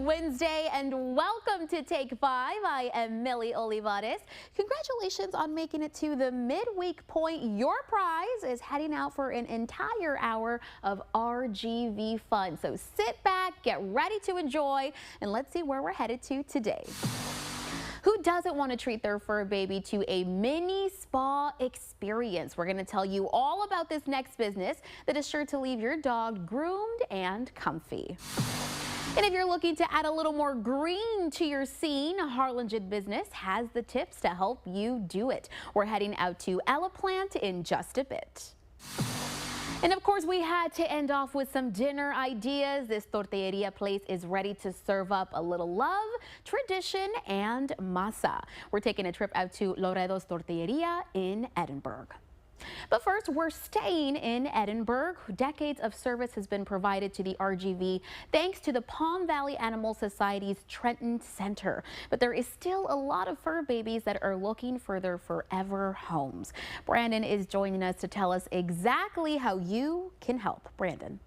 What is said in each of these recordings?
Wednesday and welcome to Take 5. I am Millie Olivares. Congratulations on making it to the midweek point. Your prize is heading out for an entire hour of RGV fun. So sit back, get ready to enjoy, and let's see where we're headed to today. Who doesn't want to treat their fur baby to a mini spa experience? We're going to tell you all about this next business that is sure to leave your dog groomed and comfy. And if you're looking to add a little more green to your scene, Harlingen Business has the tips to help you do it. We're heading out to Eliplant in just a bit. And of course, we had to end off with some dinner ideas. This tortilleria place is ready to serve up a little love, tradition, and masa. We're taking a trip out to Loredo's Tortilleria in Edinburg. But first, we're staying in Edinburg. Decades of service has been provided to the RGV thanks to the Palm Valley Animal Society's Trenton Center. But there is still a lot of fur babies that are looking for their forever homes. Brandon is joining us to tell us exactly how you can help. Brandon.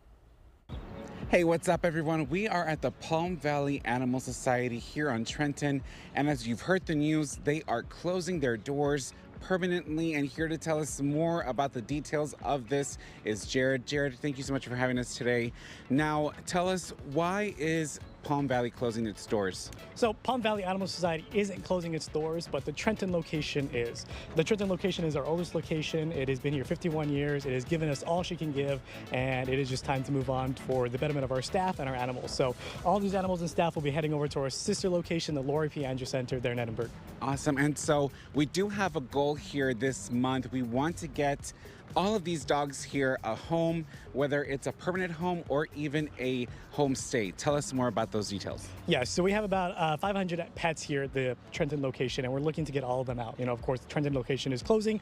Hey, what's up everyone? We are at the Palm Valley Animal Society here on Trenton, and as you've heard the news, they are closing their doors permanently, and here to tell us more about the details of this is Jared. Jared, thank you so much for having us today. Now, tell us, why is Palm Valley closing its doors? So Palm Valley Animal Society isn't closing its doors, but the Trenton location is. The Trenton location is our oldest location. It has been here 51 years. It has given us all she can give, and it is just time to move on for the betterment of our staff and our animals. So all these animals and staff will be heading over to our sister location, the Laurie P. Andrews Center there in Edinburg. Awesome. And so we do have a goal here this month. We want to get all of these dogs here a home, whether it's a permanent home or even a homestay. Tell us more about those details. Yes, so we have about 500 pets here at the Trenton location, and we're looking to get all of them out. You know, of course, the Trenton location is closing.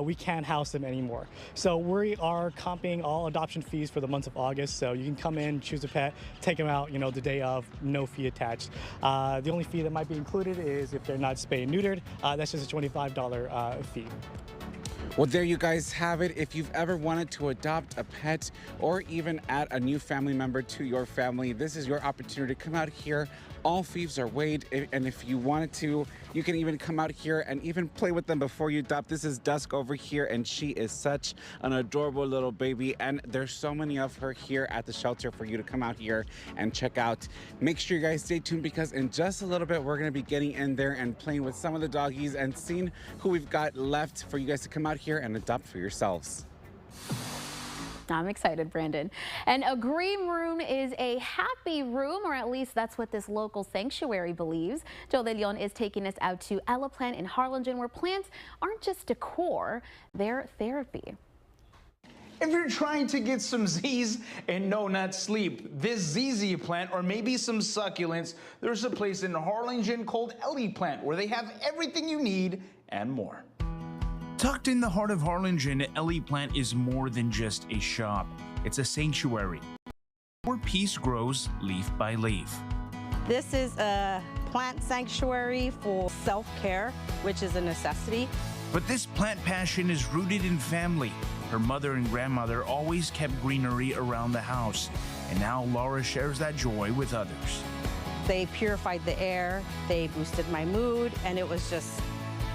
We can't house them anymore. So we are comping all adoption fees for the month of August. So you can come in, choose a pet, take them out, you know, the day of, no fee attached. The only fee that might be included is if they're not spayed and neutered. That's just a $25 fee. Well, there you guys have it. If you've ever wanted to adopt a pet or even add a new family member to your family, this is your opportunity to come out here. All fees are waived, and if you wanted to, you can even come out here and even play with them before you adopt. This is Dusk over here, and she is such an adorable little baby, and there's so many of her here at the shelter for you to come out here and check out. Make sure you guys stay tuned, because in just a little bit, we're going to be getting in there and playing with some of the doggies and seeing who we've got left for you guys to come out here and adopt for yourselves. I'm excited, Brandon. And a green room is a happy room, or at least that's what this local sanctuary believes. Joe De Leon is taking us out to Eliplant in Harlingen, where plants aren't just decor, they're therapy. If you're trying to get some Z's and no, not sleep, this ZZ plant or maybe some succulents, there's a place in Harlingen called Eliplant where they have everything you need and more. Tucked in the heart of Harlingen, Eliplant is more than just a shop. It's a sanctuary where peace grows leaf by leaf. This is a plant sanctuary for self-care, which is a necessity. But this plant passion is rooted in family. Her mother and grandmother always kept greenery around the house, and now Laura shares that joy with others. They purified the air, they boosted my mood, and it was just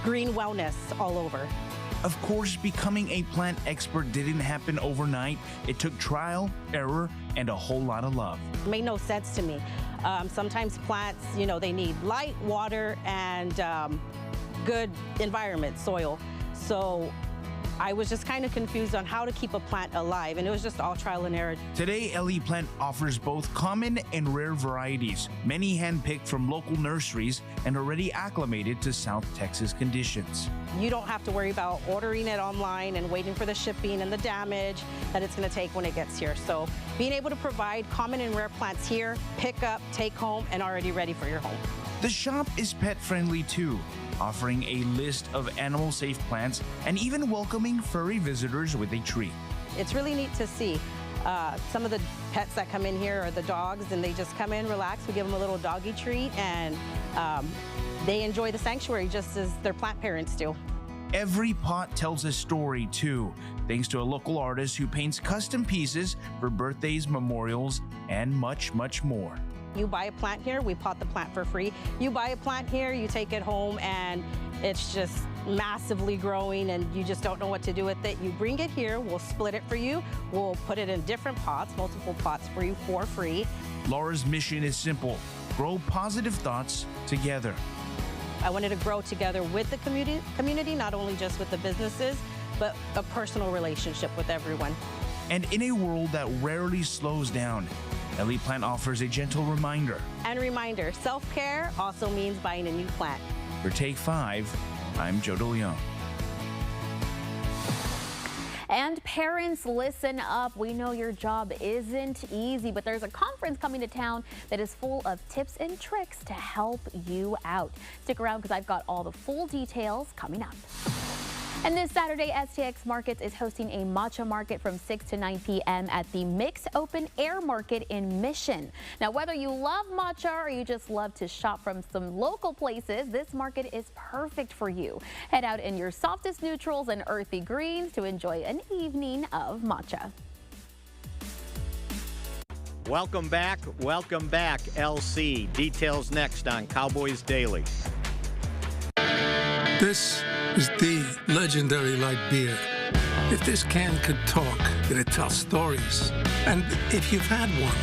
green wellness all over. Of course, becoming a plant expert didn't happen overnight. It took trial, error, and a whole lot of love. It made no sense to me. Sometimes plants, you know, they need light, water, and good environment, soil. So I was just kind of confused on how to keep a plant alive, and it was just all trial and error. Today, Eliplant offers both common and rare varieties, many hand-picked from local nurseries and already acclimated to South Texas conditions. You don't have to worry about ordering it online and waiting for the shipping and the damage that it's going to take when it gets here. So being able to provide common and rare plants here, pick up, take home, and already ready for your home. The shop is pet-friendly too, offering a list of animal-safe plants and even welcoming furry visitors with a treat. It's really neat to see. Some of the pets that come in here are the dogs, and they just come in, relax. We give them a little doggy treat, and they enjoy the sanctuary just as their plant parents do. Every pot tells a story too, thanks to a local artist who paints custom pieces for birthdays, memorials, and much, much more. You buy a plant here, we pot the plant for free. You buy a plant here, you take it home, and it's just massively growing and you just don't know what to do with it. You bring it here, we'll split it for you. We'll put it in different pots, multiple pots for you for free. Laura's mission is simple: grow positive thoughts together. I wanted to grow together with the community, not only just with the businesses, but a personal relationship with everyone. And in a world that rarely slows down, Elite Plant offers a gentle reminder. And reminder, self-care also means buying a new plant. For Take 5, I'm Joe DeLeon. And parents, listen up. We know your job isn't easy, but there's a conference coming to town that is full of tips and tricks to help you out. Stick around because I've got all the full details coming up. And this Saturday, STX Markets is hosting a matcha market from 6 to 9 p.m. at the Mix Open Air Market in Mission. Now, whether you love matcha or you just love to shop from some local places, this market is perfect for you. Head out in your softest neutrals and earthy greens to enjoy an evening of matcha. Welcome back, LC. Details next on Cowboys Daily. This is the legendary light beer. If this can could talk, it'd tell stories. And if you've had one,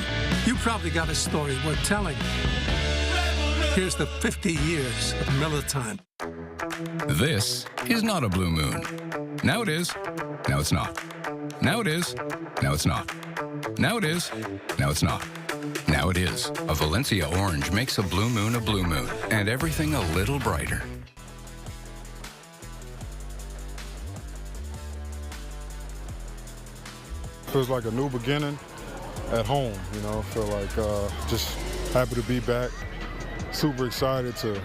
you probably got a story worth telling. Here's the 50 years of Miller Time. This is not a blue moon. Now it is. Now it's not. Now it is. Now it's not. Now it is. Now it's not. Now it is. A Valencia orange makes a blue moon, and everything a little brighter. Feels like a new beginning at home, you know. Feel like just happy to be back. Super excited to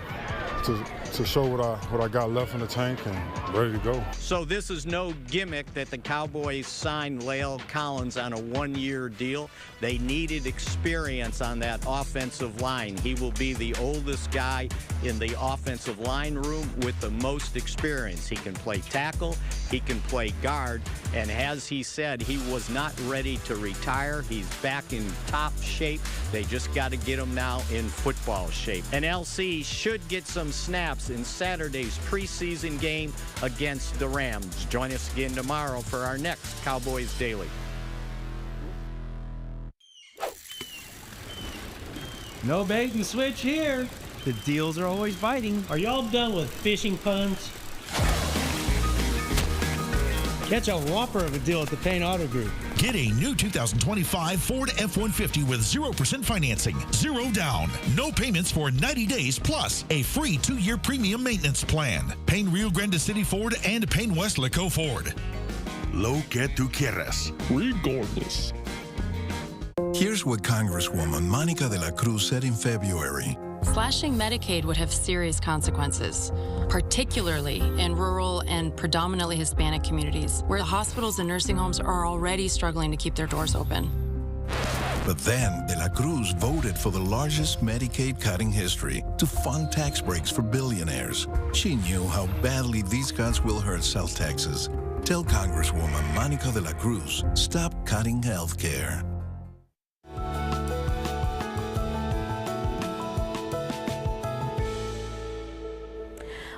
show what I got left in the tank and ready to go. So this is no gimmick that the Cowboys signed La'el Collins on a one-year deal. They needed experience on that offensive line. He will be the oldest guy in the offensive line room with the most experience. He can play tackle, he can play guard, and as he said, he was not ready to retire. He's back in top shape. They just got to get him now in football shape. And LC should get some snaps in Saturday's preseason game against the Rams. Join us again tomorrow for our next Cowboys Daily. No bait and switch here. The deals are always biting. Are y'all done with fishing puns? Catch a whopper of a deal at the Payne Auto Group. Get a new 2025 Ford F-150 with 0% financing, 0 down, no payments for 90 days, plus a free 2-year premium maintenance plan. Payne Rio Grande City Ford and Payne West Laco Ford. Lo que tú quieras, regardless. Here's what Congresswoman Monica de la Cruz said in February. Slashing Medicaid would have serious consequences, particularly in rural and predominantly Hispanic communities, where the hospitals and nursing homes are already struggling to keep their doors open. But then, de la Cruz voted for the largest Medicaid cut in history to fund tax breaks for billionaires. She knew how badly these cuts will hurt South Texas. Tell Congresswoman Monica de la Cruz, stop cutting health care.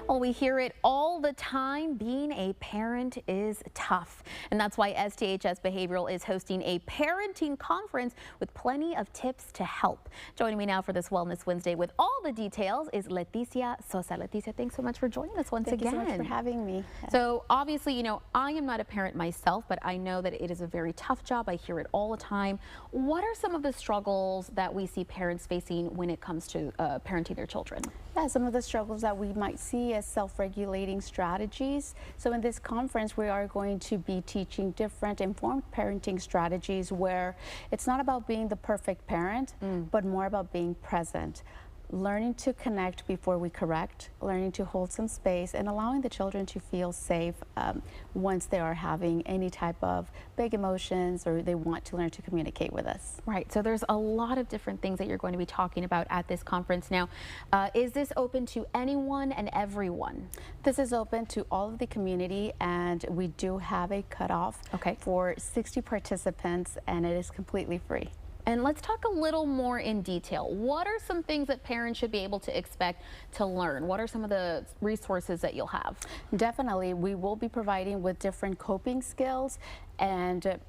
Well, we hear it all the time. Being a parent is tough. And that's why STHS Behavioral is hosting a parenting conference with plenty of tips to help. Joining me now for this Wellness Wednesday with all the details is Leticia Sosa. Leticia, thanks so much for joining us once again. Thank you so much for having me. So obviously, you know, I am not a parent myself, but I know that it is a very tough job. I hear it all the time. What are some of the struggles that we see parents facing when it comes to parenting their children? Yeah, some of the struggles that we might see as self-regulating strategies. So in this conference, we are going to be teaching different informed parenting strategies where it's not about being the perfect parent, but more about being present. Learning to connect before we correct, learning to hold some space, and allowing the children to feel safe once they are having any type of big emotions or they want to learn to communicate with us. Right, so there's a lot of different things that you're going to be talking about at this conference. Now, is this open to anyone and everyone? This is open to all of the community, and we do have a cutoff for 60 participants, and it is completely free. And let's talk a little more in detail. What are some things that parents should be able to expect to learn? What are some of the resources that you'll have? Definitely, we will be providing with different coping skills, and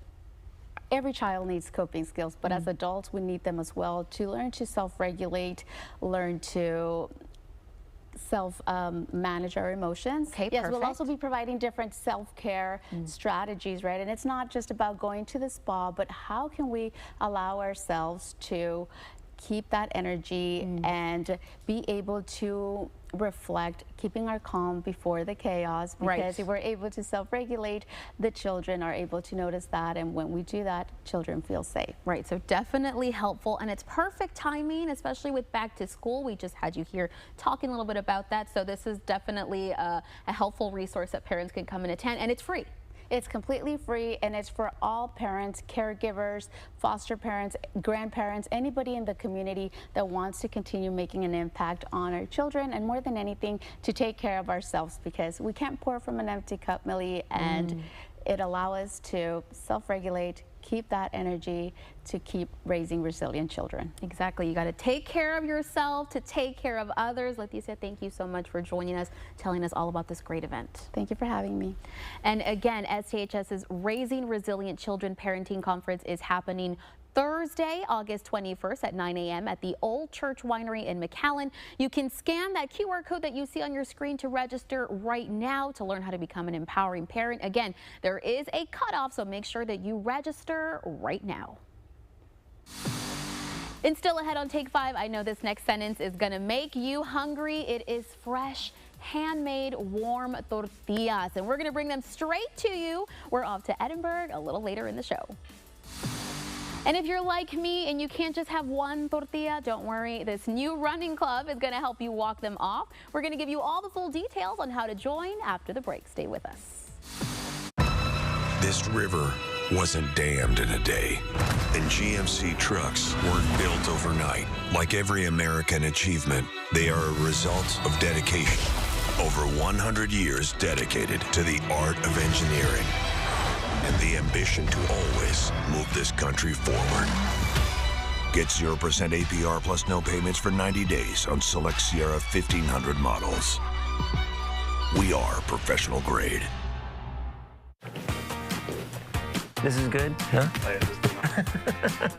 every child needs coping skills, but as adults, we need them as well to learn to self-regulate, learn to self-manage our emotions. Okay, yes, perfect. We'll also be providing different self-care strategies, right? And it's not just about going to the spa, but how can we allow ourselves to keep that energy and be able to reflect, keeping our calm before the chaos, because if we're able to self-regulate, the children are able to notice that, and when we do that, children feel safe. Right, so definitely helpful, and it's perfect timing, especially with back to school. We just had you here talking a little bit about that, so this is definitely a helpful resource that parents can come and attend, and it's free. It's completely free, and it's for all parents, caregivers, foster parents, grandparents, anybody in the community that wants to continue making an impact on our children, and more than anything, to take care of ourselves, because we can't pour from an empty cup, Millie, and it allows us to self-regulate, keep that energy to keep raising resilient children. Exactly. You got to take care of yourself to take care of others. Leticia, thank you so much for joining us, telling us all about this great event. Thank you for having me. And again, STHS's Raising Resilient Children Parenting Conference is happening Thursday, August 21st at 9 a.m. at the Old Church Winery in McAllen. You can scan that QR code that you see on your screen to register right now to learn how to become an empowering parent. Again, there is a cutoff, so make sure that you register right now. And still ahead on Take 5, I know this next sentence is going to make you hungry. It is fresh, handmade, warm tortillas, and we're going to bring them straight to you. We're off to Edinburg a little later in the show. And if you're like me and you can't just have one tortilla, don't worry. This new running club is going to help you walk them off. We're going to give you all the full details on how to join after the break. Stay with us. This river wasn't dammed in a day, and GMC trucks weren't built overnight. Like every American achievement, they are a result of dedication. Over 100 years dedicated to the art of engineering and the ambition to always move this country forward. Get 0% APR plus no payments for 90 days on select Sierra 1500 models. We are professional grade. This is good, huh?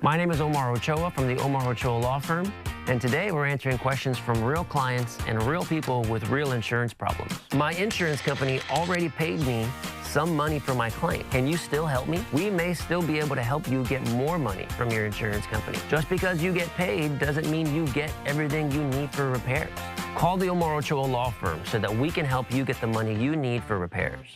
My name is Omar Ochoa from the Omar Ochoa Law Firm, and today we're answering questions from real clients and real people with real insurance problems. My insurance company already paid me some money for my claim. Can you still help me? We may still be able to help you get more money from your insurance company. Just because you get paid doesn't mean you get everything you need for repairs. Call the Omar Ochoa Law Firm so that we can help you get the money you need for repairs.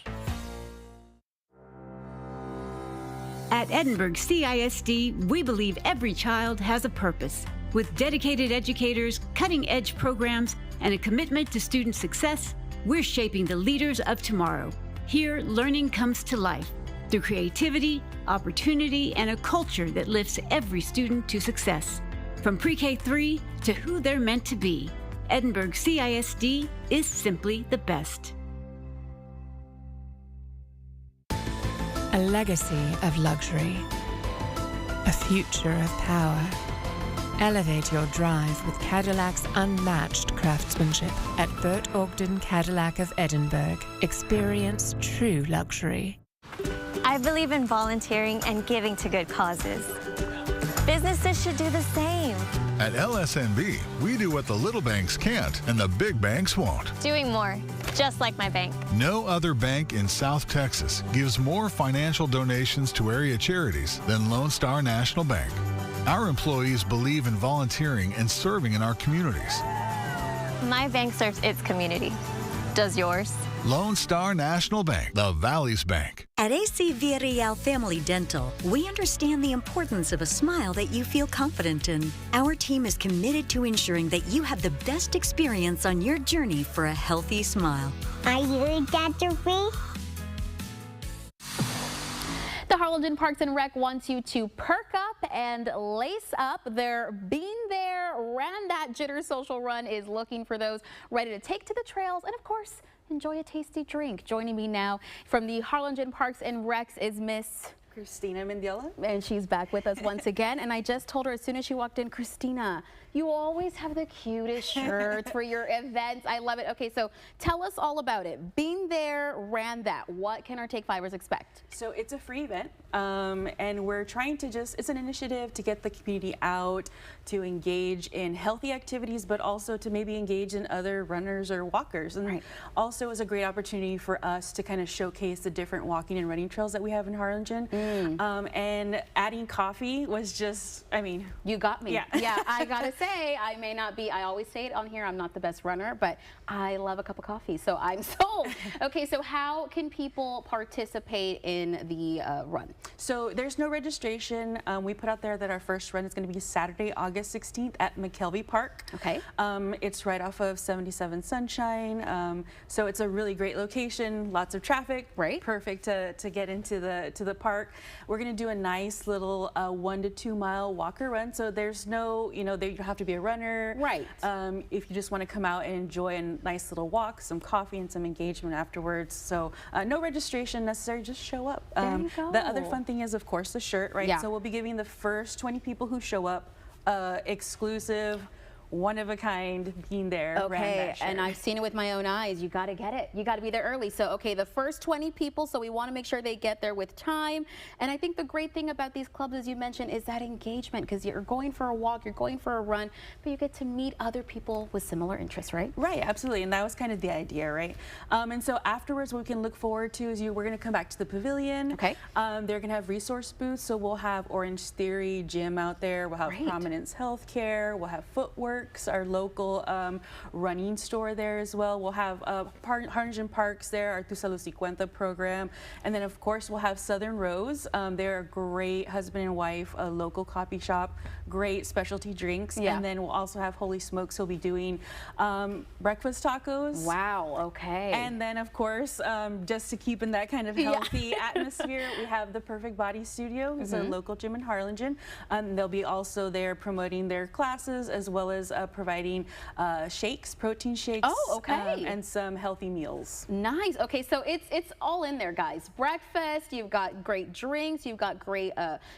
At Edinburg CISD, we believe every child has a purpose. With dedicated educators, cutting-edge programs, and a commitment to student success, we're shaping the leaders of tomorrow. Here, learning comes to life through creativity, opportunity, and a culture that lifts every student to success. From pre-K3 to who they're meant to be, Edinburg CISD is simply the best. A legacy of luxury, a future of power. Elevate your drive with Cadillac's unmatched craftsmanship at Burt Ogden Cadillac of Edinburg. Experience true luxury. I believe in volunteering and giving to good causes. Businesses should do the same. At LSNB, we do what the little banks can't and the big banks won't. Doing more, just like my bank. No other bank in South Texas gives more financial donations to area charities than Lone Star National Bank. Our employees believe in volunteering and serving in our communities. My bank serves its community. Does yours? Lone Star National Bank, the Valley's Bank. At AC Villarreal Family Dental, we understand the importance of a smile that you feel confident in. Our team is committed to ensuring that you have the best experience on your journey for a healthy smile. Are you Dr. Free? The Harlingen Parks and Rec wants you to perk up and lace up. Their Bean There, Ran That Jitter social run is looking for those ready to take to the trails and, of course, enjoy a tasty drink. Joining me now from the Harlingen Parks and Recs is Miss Christina Mendiola. And she's back with us once again. And I just told her as soon as she walked in, Christina, you always have the cutest shirts for your events. I love it. Okay, so tell us all about it. Been there, ran that. What can our Take Fivers expect? So it's a free event, and we're trying to it's an initiative to get the community out, to engage in healthy activities, but also to maybe engage in other runners or walkers. And also is a great opportunity for us to kind of showcase the different walking and running trails that we have in Harlingen. And adding coffee was just, I mean. You got me. Yeah, yeah, I gotta say, I may not be, I always say it on here, I'm not the best runner, but I love a cup of coffee, so I'm sold. Okay, so how can people participate in the run? So there's no registration. We put out there that our first run is going to be Saturday, August 16th at McKelvey Park. Okay. It's right off of 77 Sunshine. So it's a really great location, lots of traffic. Right. Perfect to get into the park. We're going to do a nice little 1 to 2 mile walker run. So there's no, you don't have to be a runner. Right. If you just want to come out and enjoy a nice little walk, some coffee and some engagement afterwards. So no registration necessary, just show up. There you go. The other fun thing is, of course, the shirt, right? Yeah. So we'll be giving the first 20 people who show up exclusive, one-of-a-kind being there. Okay, and I've seen it with my own eyes. You got to get it. You got to be there early. So, okay, the first 20 people, so we want to make sure they get there with time. And I think the great thing about these clubs, as you mentioned, is that engagement, because you're going for a walk, you're going for a run, but you get to meet other people with similar interests, right? Right, absolutely, and that was kind of the idea, right? And so afterwards, what we can look forward to is we're going to come back to the pavilion. Okay. They're going to have resource booths, so we'll have Orange Theory Gym out there. We'll have Prominence Healthcare. We'll have Footworks, our local running store there as well. We'll have Harlingen Parks there, our Tu Salud Si Cuenta program. And then, of course, we'll have Southern Rose. They're a great husband and wife, a local coffee shop, great specialty drinks. Yeah. And then we'll also have Holy Smokes. He'll be doing breakfast tacos. Wow, okay. And then, of course, just to keep in that kind of healthy atmosphere, we have the Perfect Body Studio. It's a local gym in Harlingen. They'll be also there promoting their classes, as well as providing shakes, protein shakes. Oh, okay. And some healthy meals. Nice. Okay, so it's all in there, guys. Breakfast, you've got great drinks, you've got great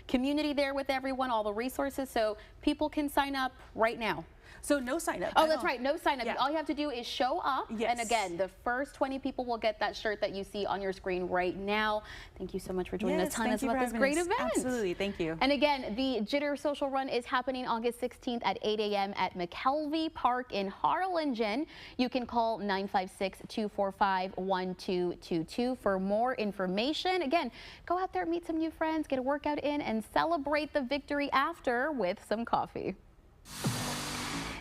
community there with everyone, all the resources, so people can sign up right now. So no sign up. Oh, that's right. No sign up. Yeah. All you have to do is show up. Yes. And again, the first 20 people will get that shirt that you see on your screen right now. Thank you so much for joining us, telling us about this great event. Absolutely. Thank you. And again, the Jitter Social Run is happening August 16th at 8 a.m. at McKelvey Park in Harlingen. You can call 956-245-1222 for more information. Again, go out there, meet some new friends, get a workout in, and celebrate the victory after with some coffee.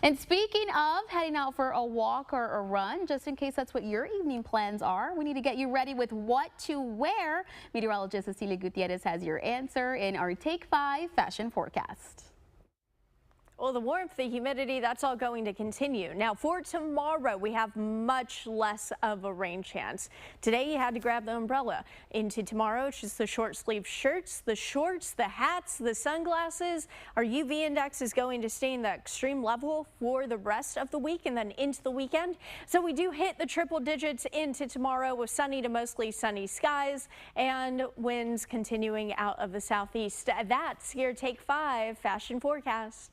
And speaking of heading out for a walk or a run, just in case that's what your evening plans are, we need to get you ready with what to wear. Meteorologist Cecilia Gutierrez has your answer in our Take 5 fashion forecast. Well, the warmth, the humidity, that's all going to continue. Now, for tomorrow, we have much less of a rain chance. Today, you had to grab the umbrella. Into tomorrow, it's just the short sleeve shirts, the shorts, the hats, the sunglasses. Our UV index is going to stay in the extreme level for the rest of the week and then into the weekend. So we do hit the triple digits into tomorrow with sunny to mostly sunny skies and winds continuing out of the southeast. That's your Take 5 fashion forecast.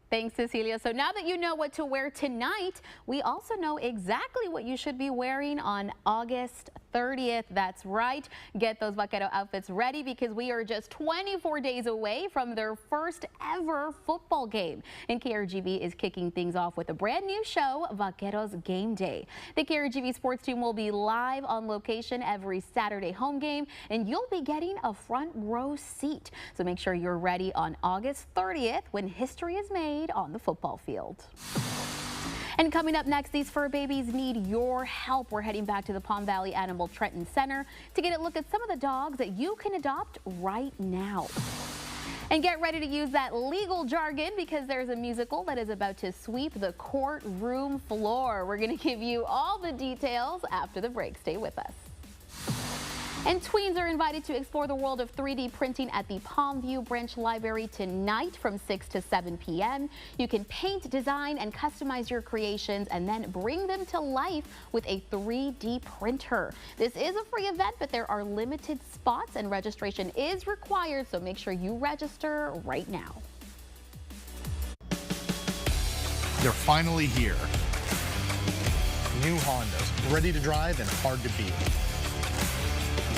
Thanks, Cecilia. So now that you know what to wear tonight, we also know exactly what you should be wearing on August 30th. That's right. Get those Vaquero outfits ready because we are just 24 days away from their first ever football game. And KRGB is kicking things off with a brand new show, Vaqueros Game Day. The KRGB sports team will be live on location every Saturday home game, and you'll be getting a front row seat. So make sure you're ready on August 30th when history is made on the football field. And coming up next, these fur babies need your help. We're heading back to the Palm Valley Animal Trenton Center to get a look at some of the dogs that you can adopt right now. And get ready to use that legal jargon because there's a musical that is about to sweep the courtroom floor. We're going to give you all the details after the break. Stay with us. And tweens are invited to explore the world of 3D printing at the Palmview Branch Library tonight from 6 to 7 p.m. You can paint, design, and customize your creations and then bring them to life with a 3D printer. This is a free event, but there are limited spots and registration is required, so make sure you register right now. They're finally here. New Hondas, ready to drive and hard to beat.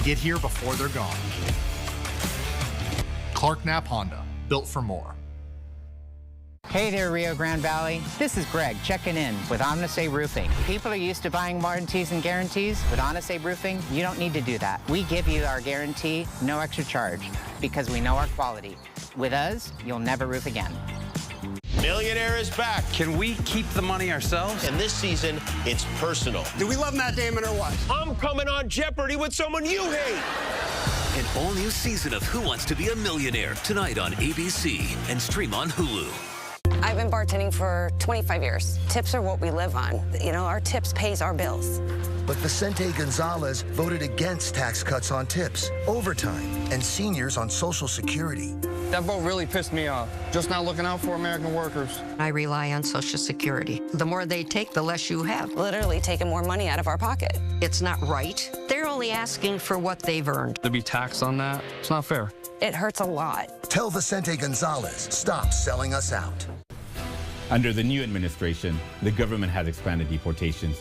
Get here before they're gone. Clark Knapp Honda, built for more. Hey there, Rio Grande Valley. This is Greg checking in with Omnisay Roofing. People are used to buying warranties and guarantees. With Omnisay Roofing, you don't need to do that. We give you our guarantee, no extra charge, because we know our quality. With us, you'll never roof again. Millionaire is back. Can we keep the money ourselves? And this season, it's personal. Do we love Matt Damon or what? I'm coming on Jeopardy with someone you hate. An all-new season of Who Wants to Be a Millionaire tonight on ABC and stream on Hulu. I've been bartending for 25 years. Tips are what we live on. You know, our tips pays our bills. But Vicente Gonzalez voted against tax cuts on tips, overtime, and seniors on Social Security. That vote really pissed me off. Just not looking out for American workers. I rely on Social Security. The more they take, the less you have. Literally taking more money out of our pocket. It's not right. They're only asking for what they've earned. To be taxed on that, it's not fair. It hurts a lot. Tell Vicente Gonzalez, stop selling us out. Under the new administration, the government has expanded deportations,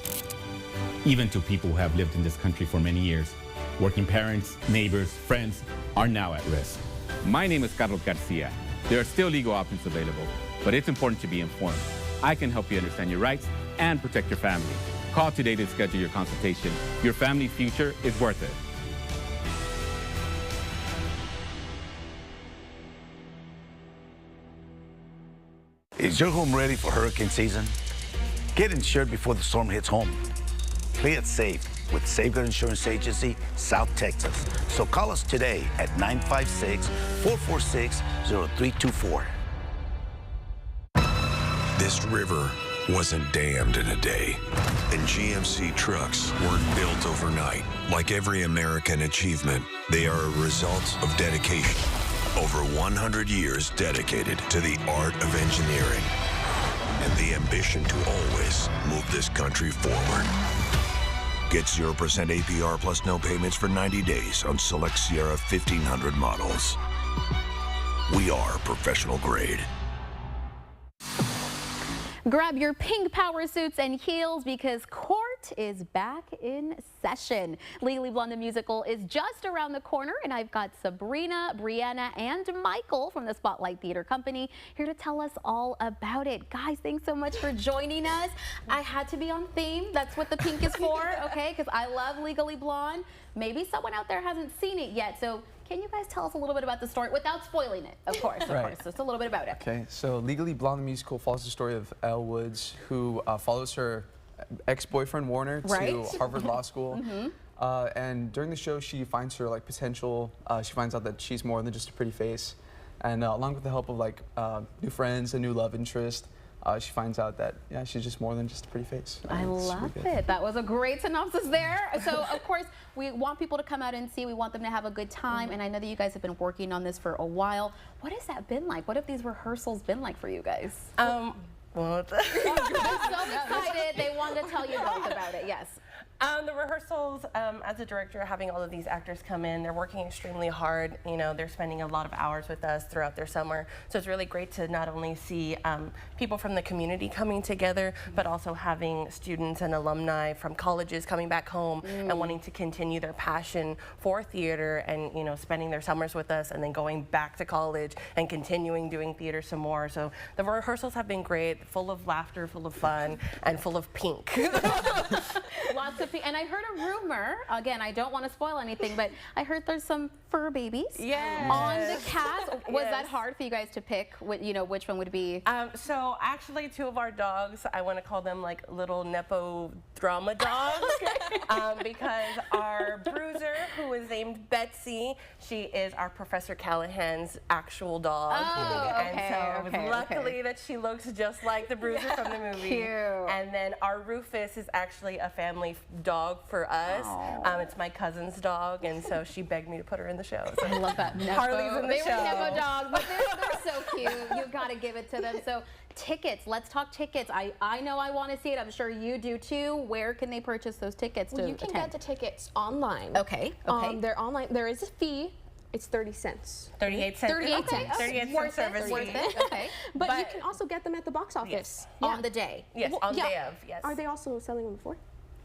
even to people who have lived in this country for many years. Working parents, neighbors, friends are now at risk. My name is Carlos Garcia. There are still legal options available, but it's important to be informed. I can help you understand your rights and protect your family. Call today to schedule your consultation. Your family's future is worth it. Is your home ready for hurricane season? Get insured before the storm hits home. Play it safe with Safeguard Insurance Agency, South Texas. So call us today at 956-446-0324. This river wasn't dammed in a day, and GMC trucks weren't built overnight. Like every American achievement, they are a result of dedication. Over 100 years dedicated to the art of engineering and the ambition to always move this country forward. Get 0% APR plus no payments for 90 days on select Sierra 1500 models. We are professional grade. Grab your pink power suits and heels because court is back in session. Legally Blonde the musical is just around the corner, and I've got Sabrina, Brianna, and Michael from the Spotlight Theater Company here to tell us all about it. Guys, thanks so much for joining us. I had to be on theme. That's what the pink is for, okay? Because I love Legally Blonde. Maybe someone out there hasn't seen it yet, so can you guys tell us a little bit about the story without spoiling it, of course, just a little bit about it. Okay, so Legally Blonde the musical follows the story of Elle Woods, who follows her ex-boyfriend Warner to Harvard Law School. And during the show, she finds her potential. She finds out that she's more than just a pretty face, and along with the help of new friends, a new love interest, she finds out that she's just more than just a pretty face. I love it. That was a great synopsis there. So of course we want people to come out and see. We want them to have a good time. And I know that you guys have been working on this for a while. What has that been like? What have these rehearsals been like for you guys? Well, they're so excited. They want to tell you both about it. Yes. The rehearsals, as a director, having all of these actors come in, they're working extremely hard. You know, they're spending a lot of hours with us throughout their summer. So it's really great to not only see people from the community coming together, but also having students and alumni from colleges coming back home and wanting to continue their passion for theater and, you know, spending their summers with us and then going back to college and continuing doing theater some more. So the rehearsals have been great, full of laughter, full of fun, and full of pink. Lots of pink. And I heard a rumor, again, I don't want to spoil anything, but I heard there's some fur babies on the cast. Was that hard for you guys to pick, you know, which one would be? So actually 2 of our dogs, I want to call them like little Nepo drama dogs because our bruiser, who is named Betsy, she is our Professor Callahan's actual dog. And so it was luckily that she looks just like the bruiser from the movie. Cute. And then our Rufus is actually a family dog for us. It's my cousin's dog, and so she begged me to put her in the show. So I love that. Harley's in the show. They were Nepo dogs, but they're so cute. You got to give it to them. So tickets, let's talk tickets. I know I want to see it. I'm sure you do too. Where can they purchase those tickets to You can attend? get the tickets online. Okay. They're online. There is a fee. It's 30 cents. 38 cents. 38 cents. 38 Worth cents service Worth fee. it. Okay. But you can also get them at the box office. Yes. On the day. Yes, on day of, yes. Are they also selling them before?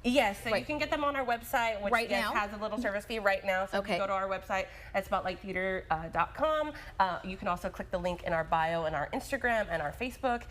Yes, so you can get them on our website, which Right now? has a little service fee right now. So if you go to our website at spotlighttheater.com. You can also click the link in our bio and our Instagram and our Facebook.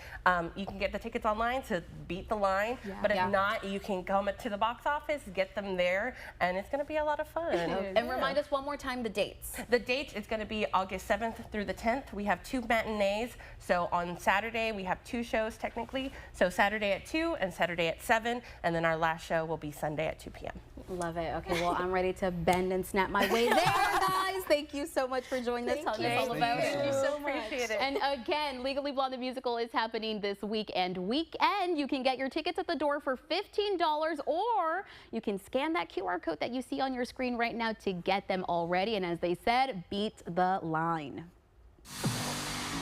You can get the tickets online to beat the line, but if not, you can come to the box office, get them there, and it's going to be a lot of fun. And remind us one more time the dates. The dates is going to be August 7th through the 10th. We have 2 matinees. So on Saturday, we have 2 shows technically. So Saturday at 2 and Saturday at 7, and then our last show will be Sunday at 2 p.m. Love it. Okay, well, I'm ready to bend and snap my way there, guys. Thank you so much for joining us. Tell us all about it. Thank you so much. Appreciate it. And again, Legally Blonde the musical is happening this weekend. You can get your tickets at the door for $15, or you can scan that QR code that you see on your screen right now to get them already. And as they said, beat the line.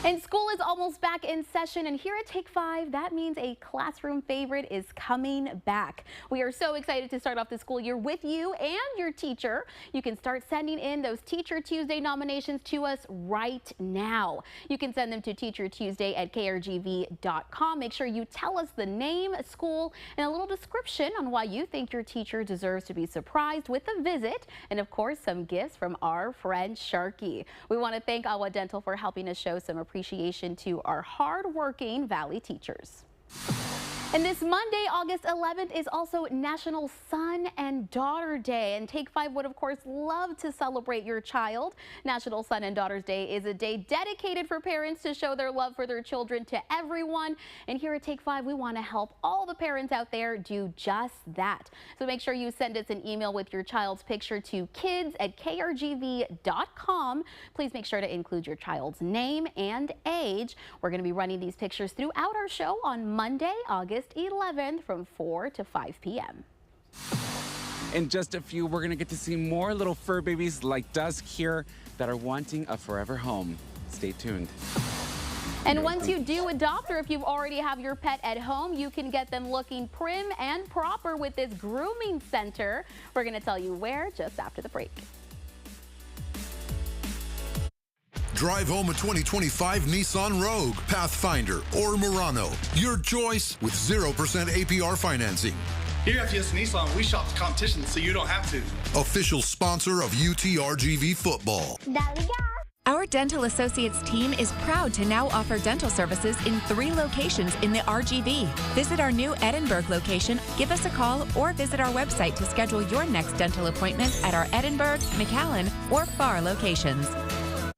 And school is almost back in session, and here at Take 5, that means a classroom favorite is coming back. We are so excited to start off the school year with you and your teacher. You can start sending in those Teacher Tuesday nominations to us right now. You can send them to teachertuesday@krgv.com. Make sure you tell us the name, school, and a little description on why you think your teacher deserves to be surprised with a visit, and of course, some gifts from our friend Sharky. We want to thank Awa Dental for helping us show some appreciation to our hard-working Valley teachers. And this Monday, August 11th, is also National Son and Daughter Day. And Take 5 would, of course, love to celebrate your child. National Son and Daughters Day is a day dedicated for parents to show their love for their children to everyone. And here at Take 5, we want to help all the parents out there do just that. So make sure you send us an email with your child's picture to kids@krgv.com. Please make sure to include your child's name and age. We're going to be running these pictures throughout our show on Monday, August 11th from 4 to 5 p.m. In just a few, we're going to get to see more little fur babies like Dusk here that are wanting a forever home. Stay tuned. And once you do adopt, or if you already have your pet at home, you can get them looking prim and proper with this grooming center. We're going to tell you where just after the break. Drive home a 2025 Nissan Rogue, Pathfinder, or Murano. Your choice with 0% APR financing. Here at FTS Nissan, we shop the competition so you don't have to. Official sponsor of UTRGV football. Our Dental Associates team is proud to now offer dental services in 3 locations in the RGV. Visit our new Edinburgh location, give us a call, or visit our website to schedule your next dental appointment at our Edinburgh, McAllen, or Pharr locations.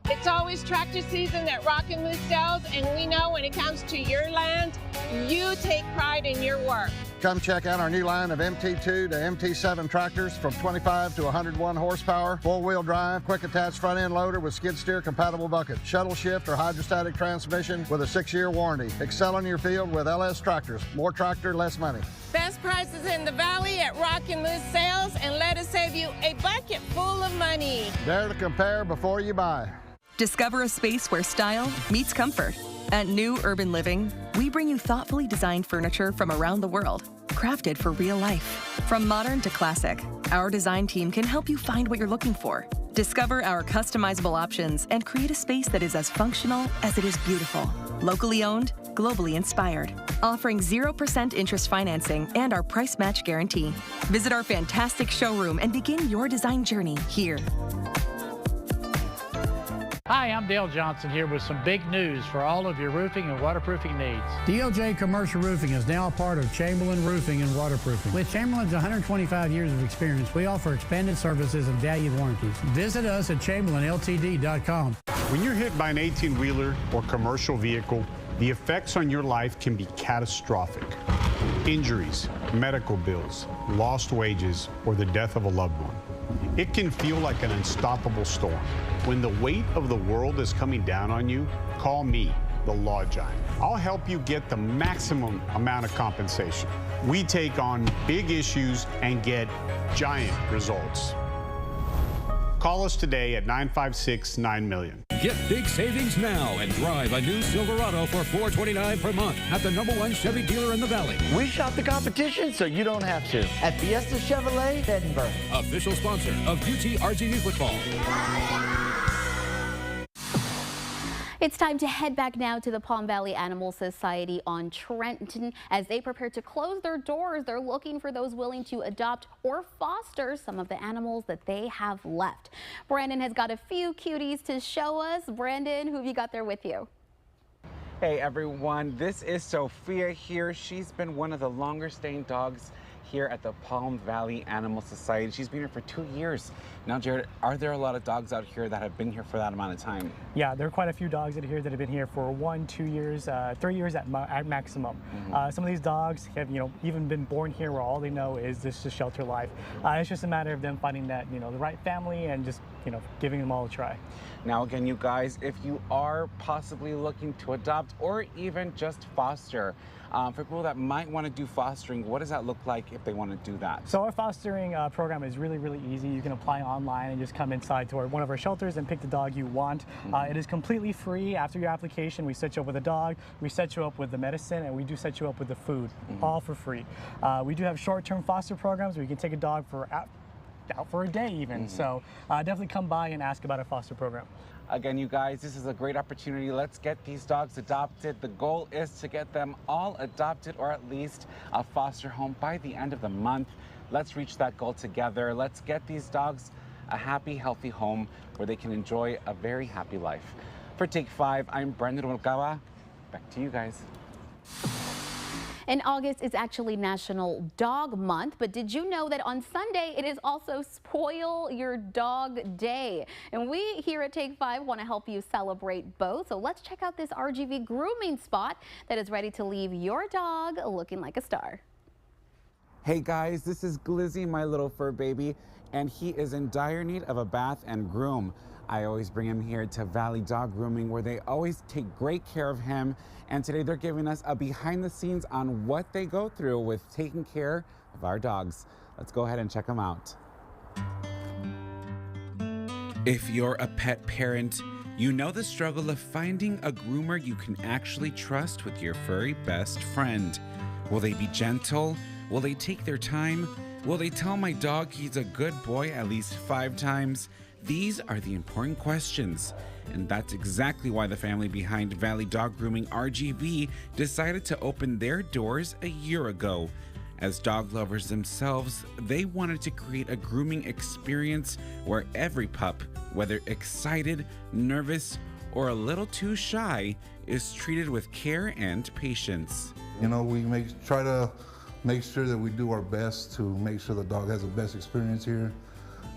It's always tractor season at Rockin' Moose Sales, and we know when it comes to your land, you take pride in your work. Come check out our new line of MT2 to MT7 tractors from 25 to 101 horsepower, four-wheel drive, quick attached front-end loader with skid steer compatible bucket, shuttle shift or hydrostatic transmission with a 6-year warranty. Excel in your field with LS Tractors. More tractor, less money. Best prices in the valley at Rockin' Moose Sales, and let us save you a bucket full of money. Dare to compare before you buy. Discover a space where style meets comfort. At New Urban Living, we bring you thoughtfully designed furniture from around the world, crafted for real life. From modern to classic, our design team can help you find what you're looking for. Discover our customizable options and create a space that is as functional as it is beautiful. Locally owned, globally inspired. Offering 0% interest financing and our price match guarantee. Visit our fantastic showroom and begin your design journey here. Hi, I'm Dale Johnson here with some big news for all of your roofing and waterproofing needs. DLJ Commercial Roofing is now a part of Chamberlain Roofing and Waterproofing. With Chamberlain's 125 years of experience, we offer expanded services and valued warranties. Visit us at chamberlainltd.com. When you're hit by an 18-wheeler or commercial vehicle, the effects on your life can be catastrophic. Injuries, medical bills, lost wages, or the death of a loved one. It can feel like an unstoppable storm. When the weight of the world is coming down on you, call me, the Law Giant. I'll help you get the maximum amount of compensation. We take on big issues and get giant results. Call us today at 956-9000000. Get big savings now and drive a new Silverado for $429 per month at the #1 Chevy dealer in the Valley. We shop the competition so you don't have to at Fiesta Chevrolet, Edinburgh. Official sponsor of UT RGV football. It's time to head back now to the Palm Valley Animal Society on Trenton. As they prepare to close their doors, they're looking for those willing to adopt or foster some of the animals that they have left. Brandon has got a few cuties to show us. Brandon, who have you got there with you? Hey everyone, this is Sophia here. She's been one of the longer staying dogs here at the Palm Valley Animal Society. She's been here for 2 years. Now, Jared, are there a lot of dogs out here that have been here for that amount of time? Yeah, there are quite a few dogs that are here that have been here for 1, 2 years, 3 years at maximum. Some of these dogs have, even been born here where all they know is this is shelter life. It's just a matter of them finding that, the right family and just, giving them all a try. Now, again, you guys, if you are possibly looking to adopt or even just foster, for people that might want to do fostering, what does that look like if they want to do that? So our fostering program is really, really easy. You can apply online and just come inside to one of our shelters and pick the dog you want. It is completely free. After your application, we set you up with a dog, we set you up with the medicine, and we do set you up with the food, all for free. We do have short-term foster programs where you can take a dog for out for a day even. So definitely come by and ask about our foster program. Again, you guys, this is a great opportunity. Let's get these dogs adopted. The goal is to get them all adopted or at least a foster home by the end of the month. Let's reach that goal together. Let's get these dogs a happy, healthy home where they can enjoy a very happy life. For Take 5, I'm Brendan Rubalcaba. Back to you guys. In August, it's actually National Dog Month, but did you know that on Sunday, it is also Spoil Your Dog Day? And we here at Take 5 want to help you celebrate both. So let's check out this RGV grooming spot that is ready to leave your dog looking like a star. Hey guys, this is Glizzy, my little fur baby, and he is in dire need of a bath and groom. I always bring him here to Valley Dog Grooming where they always take great care of him. And today they're giving us a behind the scenes on what they go through with taking care of our dogs. Let's go ahead and check them out. If you're a pet parent, you know the struggle of finding a groomer you can actually trust with your furry best friend. Will they be gentle? Will they take their time? Will they tell my dog he's a good boy at least 5 times? These are the important questions, and that's exactly why the family behind Valley Dog Grooming RGV decided to open their doors a year ago. As dog lovers themselves, they wanted to create a grooming experience where every pup, whether excited, nervous, or a little too shy, is treated with care and patience. We try to make sure that we do our best to make sure the dog has the best experience here.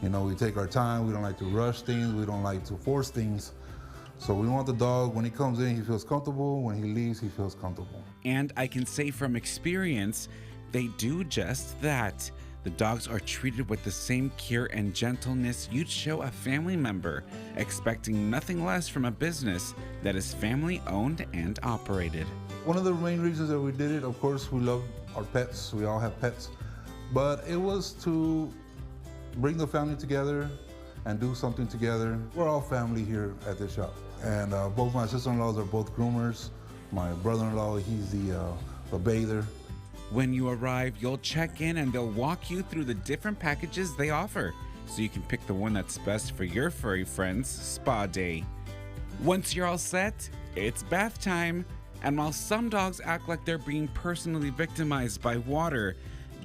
We take our time, we don't like to rush things, we don't like to force things. So we want the dog, when he comes in, he feels comfortable, when he leaves, he feels comfortable. And I can say from experience, they do just that. The dogs are treated with the same care and gentleness you'd show a family member, expecting nothing less from a business that is family owned and operated. One of the main reasons that we did it, of course, we love our pets, we all have pets, but it was to bring the family together and do something together. We're all family here at this shop. And both my sister-in-laws are both groomers. My brother-in-law, he's the bather. When you arrive, you'll check in and they'll walk you through the different packages they offer, so you can pick the one that's best for your furry friend's spa day. Once you're all set, it's bath time. And while some dogs act like they're being personally victimized by water,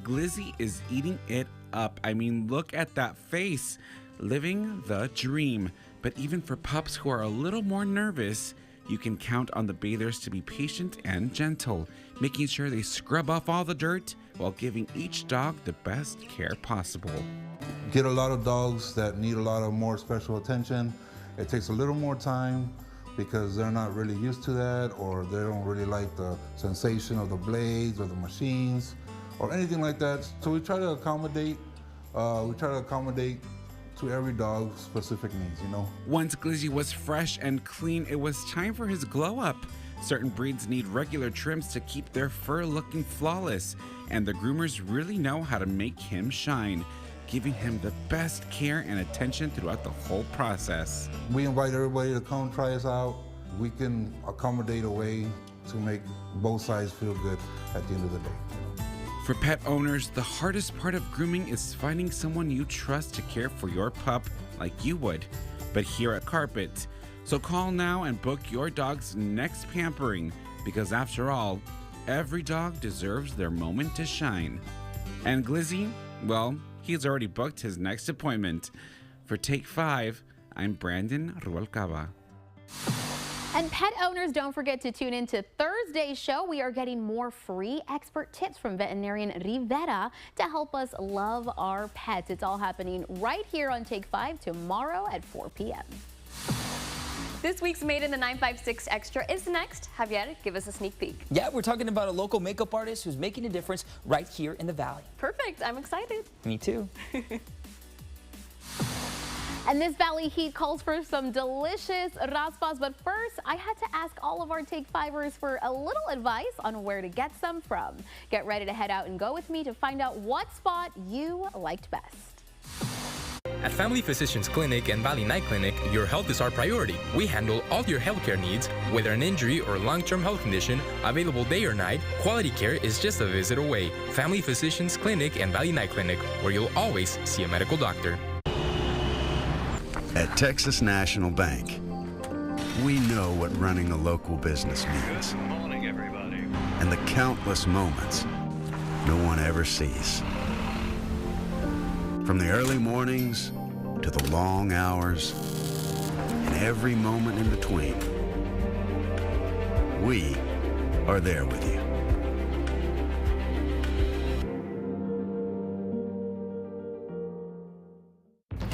Glizzy is eating it up. I mean, look at that face. Living the dream. But even for pups who are a little more nervous, you can count on the bathers to be patient and gentle, making sure they scrub off all the dirt while giving each dog the best care possible. Get a lot of dogs that need a lot of more special attention. It takes a little more time because they're not really used to that, or they don't really like the sensation of the blades or the machines or anything like that. So we try to accommodate to every dog's specific needs, you know? Once Glizzy was fresh and clean, it was time for his glow up. Certain breeds need regular trims to keep their fur looking flawless, and the groomers really know how to make him shine, giving him the best care and attention throughout the whole process. We invite everybody to come try us out. We can accommodate a way to make both sides feel good at the end of the day. For pet owners, the hardest part of grooming is finding someone you trust to care for your pup like you would, but here at Carpet. So call now and book your dog's next pampering, because after all, every dog deserves their moment to shine. And Glizzy, well, he's already booked his next appointment. For Take 5, I'm Brandon Rubalcaba. And pet owners, don't forget to tune in to Thursday's show. We are getting more free expert tips from veterinarian Rivera to help us love our pets. It's all happening right here on Take 5 tomorrow at 4 p.m. This week's Made in the 956 Extra is next. Javier, give us a sneak peek. Yeah, we're talking about a local makeup artist who's making a difference right here in the Valley. Perfect. I'm excited. Me too. And this Valley heat calls for some delicious raspas. But first, I had to ask all of our Take 5ers for a little advice on where to get some from. Get ready to head out and go with me to find out what spot you liked best. At Family Physicians Clinic and Valley Night Clinic, your health is our priority. We handle all your healthcare needs, whether an injury or long-term health condition, available day or night. Quality care is just a visit away. Family Physicians Clinic and Valley Night Clinic, where you'll always see a medical doctor. At Texas National Bank, we know what running a local business means. Good morning, everybody. And the countless moments no one ever sees. From the early mornings to the long hours and every moment in between, we are there with you.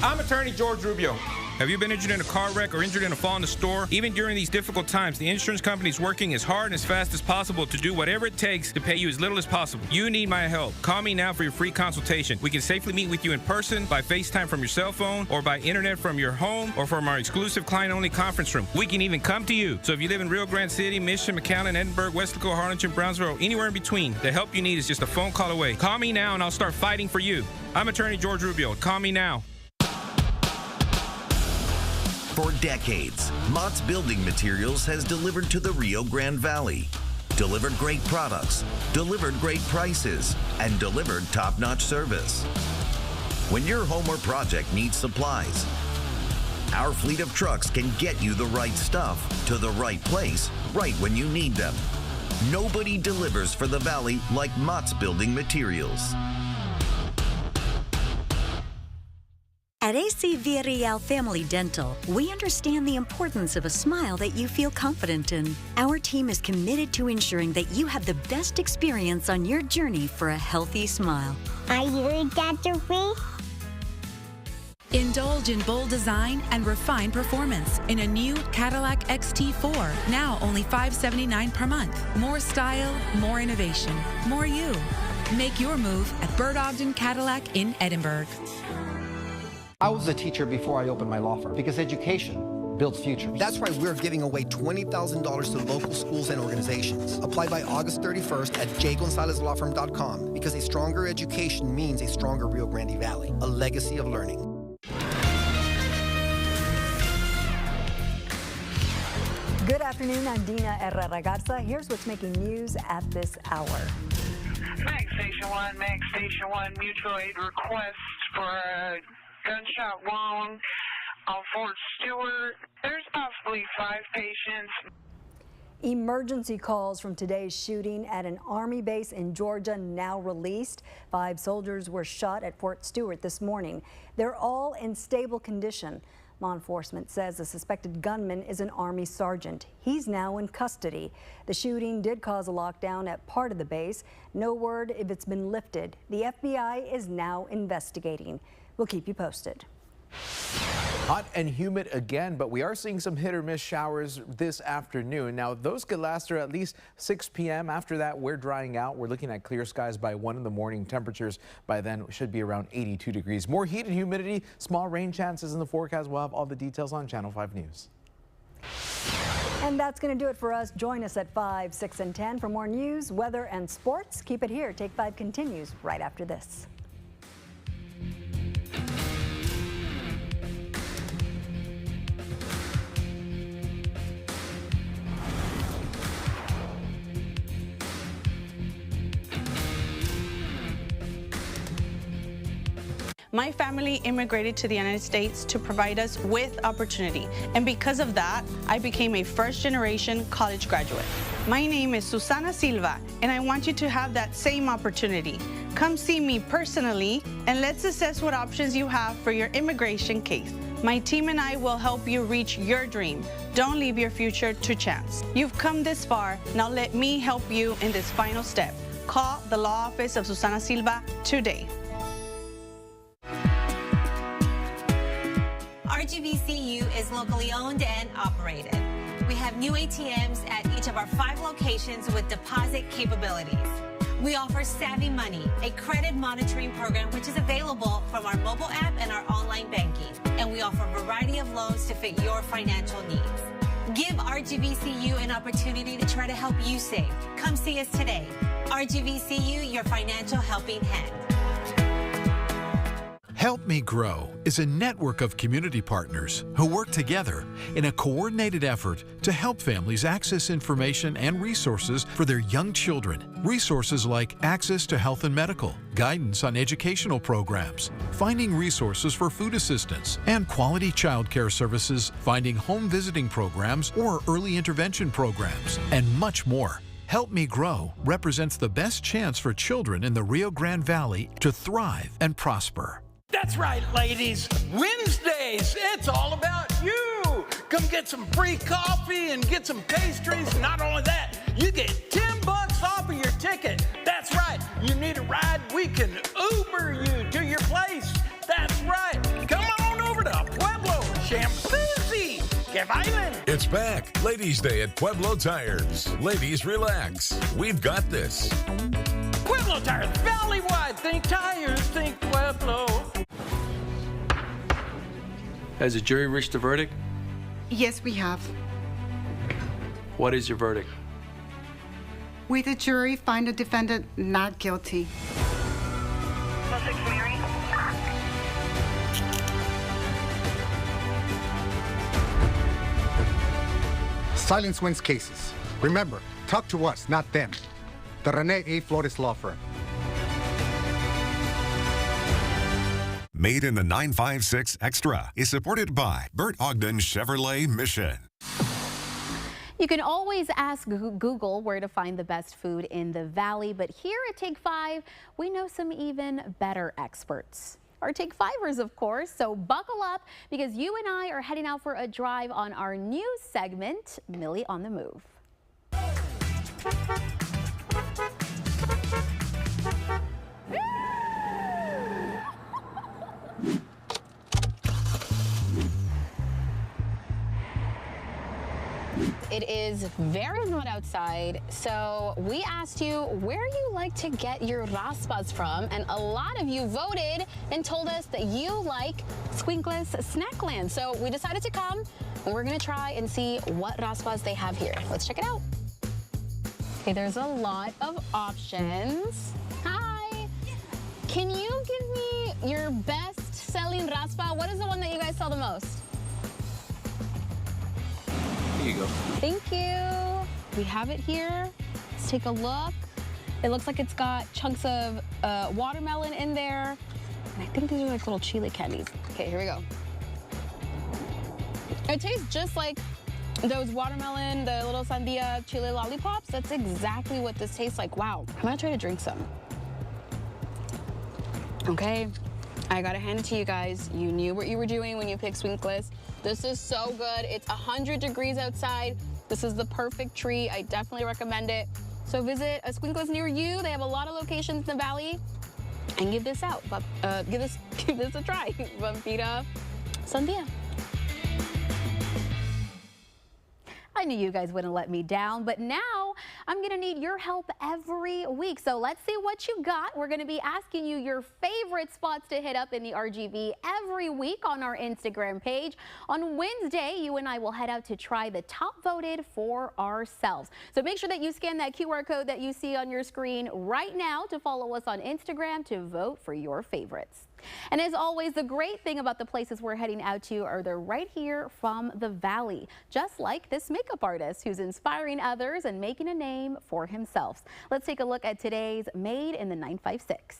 I'm attorney George Rubio. Have you been injured in a car wreck or injured in a fall in the store? Even during these difficult times, the insurance company is working as hard and as fast as possible to do whatever it takes to pay you as little as possible. You need my help. Call me now for your free consultation. We can safely meet with you in person, by FaceTime from your cell phone, or by internet from your home, or from our exclusive client-only conference room. We can even come to you. So if you live in Rio Grande City, Mission, McAllen, Edinburgh, Weslaco, Harlingen, Brownsville, anywhere in between, the help you need is just a phone call away. Call me now and I'll start fighting for you. I'm attorney George Rubio. Call me now. For decades, Mott's Building Materials has delivered to the Rio Grande Valley. Delivered great products, delivered great prices, and delivered top-notch service. When your home or project needs supplies, our fleet of trucks can get you the right stuff to the right place, right when you need them. Nobody delivers for the Valley like Mott's Building Materials. At AC Villarreal Family Dental, we understand the importance of a smile that you feel confident in. Our team is committed to ensuring that you have the best experience on your journey for a healthy smile. Are you doctor-free? Indulge in bold design and refined performance in a new Cadillac XT4, now only $579 per month. More style, more innovation, more you. Make your move at Bird Ogden Cadillac in Edinburgh. I was a teacher before I opened my law firm because education builds futures. That's why we're giving away $20,000 to local schools and organizations. Apply by August 31st at jgonzalezlawfirm.com because a stronger education means a stronger Rio Grande Valley, a legacy of learning. Good afternoon, I'm Dina Herrera Garza. Here's what's making news at this hour. Mag Station 1, mutual aid request for a gunshot wound on Fort Stewart. There's possibly 5 patients. Emergency calls from today's shooting at an Army base in Georgia now released. 5 soldiers were shot at Fort Stewart this morning. They're all in stable condition. Law enforcement says the suspected gunman is an Army sergeant. He's now in custody. The shooting did cause a lockdown at part of the base. No word if it's been lifted. The FBI is now investigating. We'll keep you posted. Hot and humid again, but we are seeing some hit or miss showers this afternoon. Now, those could last through at least 6 p.m. After that, we're drying out. We're looking at clear skies by 1 in the morning. Temperatures by then should be around 82 degrees. More heat and humidity, small rain chances in the forecast. We'll have all the details on Channel 5 News. And that's going to do it for us. Join us at 5, 6, and 10 for more news, weather, and sports. Keep it here. Take 5 continues right after this. My family immigrated to the United States to provide us with opportunity, and because of that, I became a first-generation college graduate. My name is Susana Silva, and I want you to have that same opportunity. Come see me personally, and let's assess what options you have for your immigration case. My team and I will help you reach your dream. Don't leave your future to chance. You've come this far, now let me help you in this final step. Call the law office of Susana Silva today. RGVCU is locally owned and operated. We have new ATMs at each of our 5 locations with deposit capabilities. We offer Savvy Money, a credit monitoring program which is available from our mobile app and our online banking. And we offer a variety of loans to fit your financial needs. Give RGVCU an opportunity to try to help you save. Come see us today. RGVCU, your financial helping hand. Help Me Grow is a network of community partners who work together in a coordinated effort to help families access information and resources for their young children. Resources like access to health and medical, guidance on educational programs, finding resources for food assistance, and quality child care services, finding home visiting programs or early intervention programs, and much more. Help Me Grow represents the best chance for children in the Rio Grande Valley to thrive and prosper. That's right, ladies. Wednesdays, it's all about you. Come get some free coffee and get some pastries. Not only that, you get $10 off of your ticket. That's right. You need a ride, we can Uber you to your place. That's right. Come on over to Pueblo, Shampoozy, Give Island. It's back. Ladies' Day at Pueblo Tires. Ladies, relax. We've got this. Pueblo Tires, valley-wide. Think tires, think Pueblo. Has the jury reached a verdict? Yes, we have. What is your verdict? We, the jury, find the defendant not guilty. Silence wins cases. Remember, talk to us, not them. The Rene A. Flores Law Firm. Made in the 956 Extra is supported by Bert Ogden Chevrolet Mission. You can always ask Google where to find the best food in the valley, but here at Take 5, we know some even better experts. Our Take 5ers, of course, so buckle up because you and I are heading out for a drive on our new segment, Millie on the Move. It is very hot outside, so we asked you where you like to get your raspas from, and a lot of you voted and told us that you like Squinkles Snackland. So we decided to come, and we're gonna try and see what raspas they have here. Let's check it out. Okay, there's a lot of options. Hi, can you give me your best-selling raspa? What is the one that you guys sell the most? Here you go. Thank you. We have it here. Let's take a look. It looks like it's got chunks of watermelon in there. And I think these are like little chile candies. Okay, here we go. It tastes just like those watermelon, the little sandia chile lollipops. That's exactly what this tastes like. Wow. I'm gonna try to drink some. Okay, I gotta hand it to you guys. You knew what you were doing when you picked Squinkles. This is so good. It's 100 degrees outside. This is the perfect treat. I definitely recommend it. So visit a Squinkles near you. They have a lot of locations in the valley. And give this out. Give this a try. Vampira Sandia. I knew you guys wouldn't let me down, but now I'm going to need your help every week. So let's see what you got. We're going to be asking you your favorite spots to hit up in the RGV every week on our Instagram page. On Wednesday, you and I will head out to try the top voted for ourselves. So make sure that you scan that QR code that you see on your screen right now to follow us on Instagram to vote for your favorites. And as always, the great thing about the places we're heading out to are they're right here from the Valley, just like this makeup artist who's inspiring others and making a name for himself. Let's take a look at today's Made in the 956.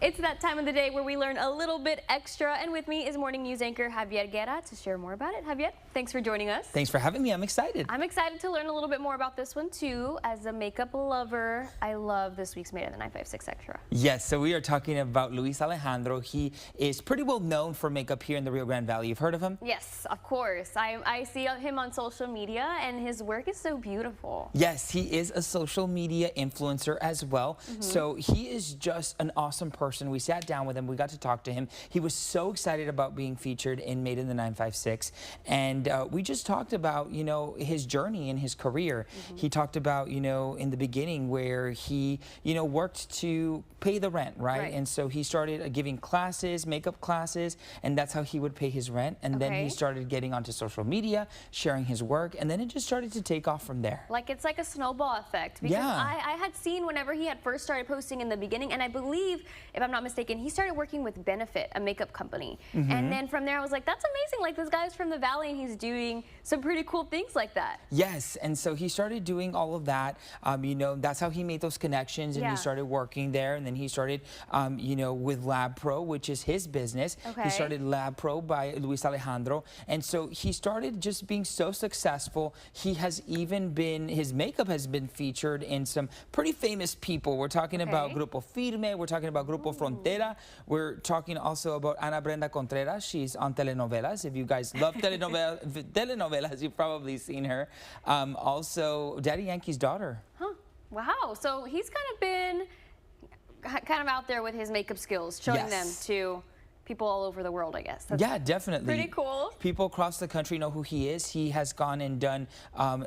It's that time of the day where we learn a little bit extra, and with me is morning news anchor Javier Guerra to share more about it. Javier, thanks for joining us. Thanks for having me. I'm excited. I'm excited to learn a little bit more about this one too. As a makeup lover, I love this week's Made in the 956 Extra. Yes, so we are talking about Luis Alejandro. He is pretty well known for makeup here in the Rio Grande Valley. You've heard of him? Yes, of course. I see him on social media, and his work is so beautiful. Yes, he is a social media influencer as well. So he is just an awesome person. We sat down with him. We got to talk to him. He was so excited about being featured in Made in the 956. And we just talked about, you know, his journey in his career. He talked about, you know, in the beginning where he, you know, worked to pay the rent, right? And so he started giving classes, makeup classes, and that's how he would pay his rent. And then he started getting onto social media, sharing his work, and then it just started to take off from there. Like it's like a snowball effect. Because I had seen whenever he had first started posting in the beginning, and I believe, if I'm not mistaken, he started working with Benefit, a makeup company. And then from there I was like, that's amazing. Like this guy's from the Valley and he's doing some pretty cool things like that. Yes, and so he started doing all of that. You know, that's how he made those connections, and he started working there. And then he started, you know, with Lab Pro, which is his business. He started Lab Pro by Luis Alejandro. And so he started just being so successful. He has even been, his makeup has been featured in some pretty famous people. We're talking about Grupo Firme. We're talking about Grupo Frontera. We're talking also about Ana Brenda Contreras. She's on telenovelas. If you guys love telenovelas, you've probably seen her. Also, Daddy Yankee's daughter. Wow. So he's kind of out there with his makeup skills, showing them to people all over the world, I guess. That's definitely. Pretty cool. People across the country know who he is. He has gone and done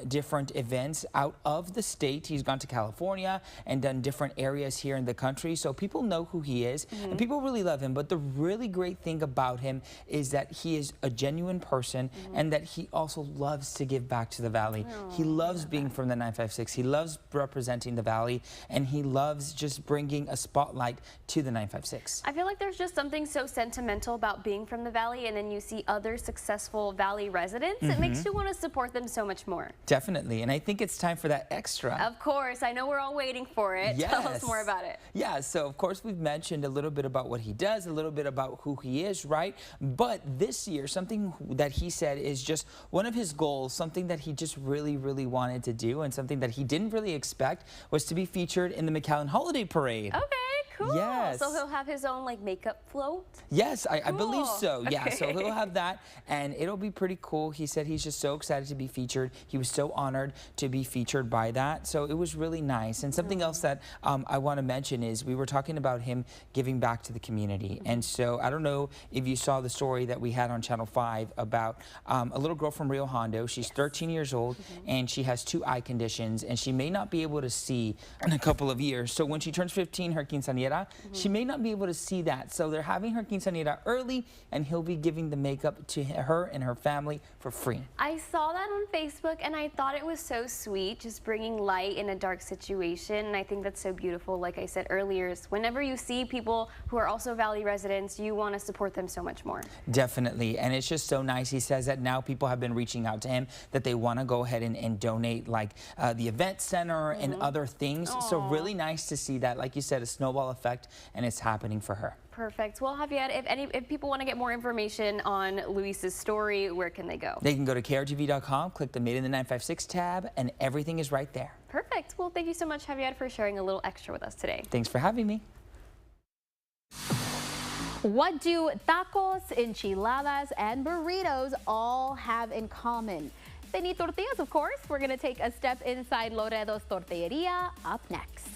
different events out of the state. He's gone to California and done different areas here in the country. So people know who he is, and people really love him. But the really great thing about him is that he is a genuine person, and that he also loves to give back to the Valley. He loves being from the 956. He loves representing the Valley, and he loves just bringing a spotlight to the 956. I feel like there's just something so sentimental about being from the Valley, and then you see other successful Valley residents. It makes you want to support them so much more. Definitely, and I think it's time for that extra. Of course, I know we're all waiting for it. Yes. Tell us more about it. Yeah, so of course we've mentioned a little bit about what he does, a little bit about who he is, right? But this year, something that he said is just one of his goals, something that he just really, really wanted to do, and something that he didn't really expect was to be featured in the McAllen Holiday Parade. Okay. Cool. Yes. So he'll have his own like makeup float? Yes, I believe so. Yeah, Okay. so he'll have that, and it'll be pretty cool. He said he's just so excited to be featured. He was so honored to be featured by that. So it was really nice. And something else that I want to mention is we were talking about him giving back to the community. And so I don't know if you saw the story that we had on Channel 5 about a little girl from Rio Hondo. She's 13 years old, and she has 2 eye conditions, and she may not be able to see in a couple of years. So when she turns 15, her quinceañera, she may not be able to see that. So they're having her quinceañera early, and he'll be giving the makeup to her and her family for free. I saw that on Facebook, and I thought it was so sweet, just bringing light in a dark situation. And I think that's so beautiful. Like I said earlier, is whenever you see people who are also Valley residents, you want to support them so much more. Definitely, and it's just so nice. He says that now people have been reaching out to him that they want to go ahead and donate, like the event center and other things. So really nice to see that, like you said, a snowball effect, and it's happening for her. Perfect. Well, Javier, if people want to get more information on Luis's story, where can they go? They can go to KRGV.com, click the Made in the 956 tab, and everything is right there. Perfect. Well, thank you so much, Javier, for sharing a little extra with us today. Thanks for having me. What do tacos, enchiladas, and burritos all have in common? They need tortillas, of course. We're going to take a step inside Loredo's Tortilleria up next.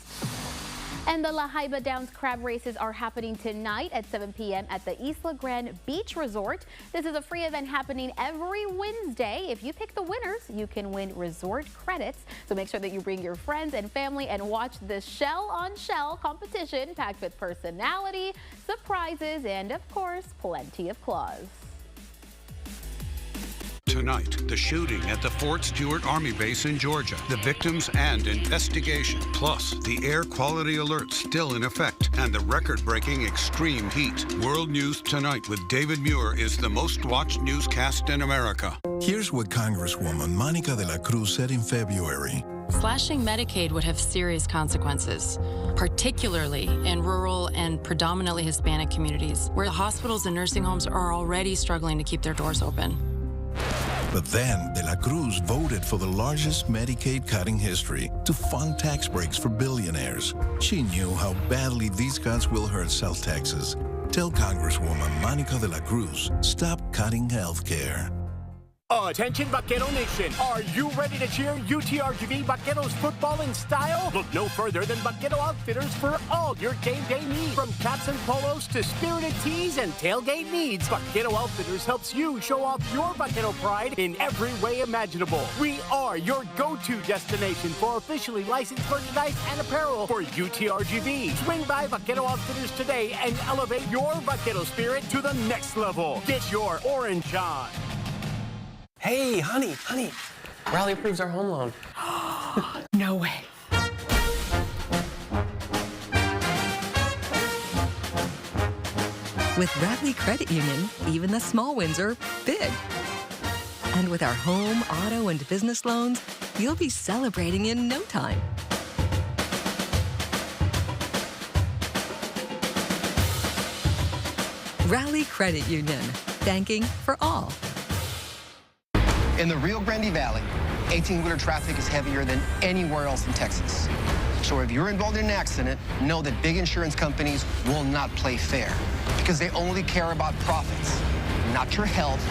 And the La Jaiba Downs Crab Races are happening tonight at 7 p.m. at the Isla Grande Beach Resort. This is a free event happening every Wednesday. If you pick the winners, you can win resort credits. So make sure that you bring your friends and family and watch the shell-on-shell competition packed with personality, surprises, and of course, plenty of claws. Tonight, the shooting at the Fort Stewart Army Base in Georgia, the victims and investigation, plus the air quality alert still in effect, and the record-breaking extreme heat. World News Tonight with David Muir is the most watched newscast in America. Here's what Congresswoman Monica de la Cruz said in February. Slashing Medicaid would have serious consequences, particularly in rural and predominantly Hispanic communities, where the hospitals and nursing homes are already struggling to keep their doors open. But then, De La Cruz voted for the largest Medicaid cut in history to fund tax breaks for billionaires. She knew how badly these cuts will hurt South Texas. Tell Congresswoman Monica de la Cruz, stop cutting health care. Attention Vaquero Nation, are you ready to cheer UTRGV Vaqueros football in style? Look no further than Vaquero Outfitters for all your game day needs. From caps and polos to spirited tees and tailgate needs, Vaquero Outfitters helps you show off your Vaquero pride in every way imaginable. We are your go-to destination for officially licensed merchandise and apparel for UTRGV. Swing by Vaquero Outfitters today and elevate your Vaquero spirit to the next level. Get your orange on. Hey, honey, Rally approves our home loan. No way. With Rally Credit Union, even the small wins are big. And with our home, auto, and business loans, you'll be celebrating in no time. Rally Credit Union, banking for all. In the Rio Grande Valley, 18-wheeler traffic is heavier than anywhere else in Texas. So if you're involved in an accident, know that big insurance companies will not play fair because they only care about profits, not your health,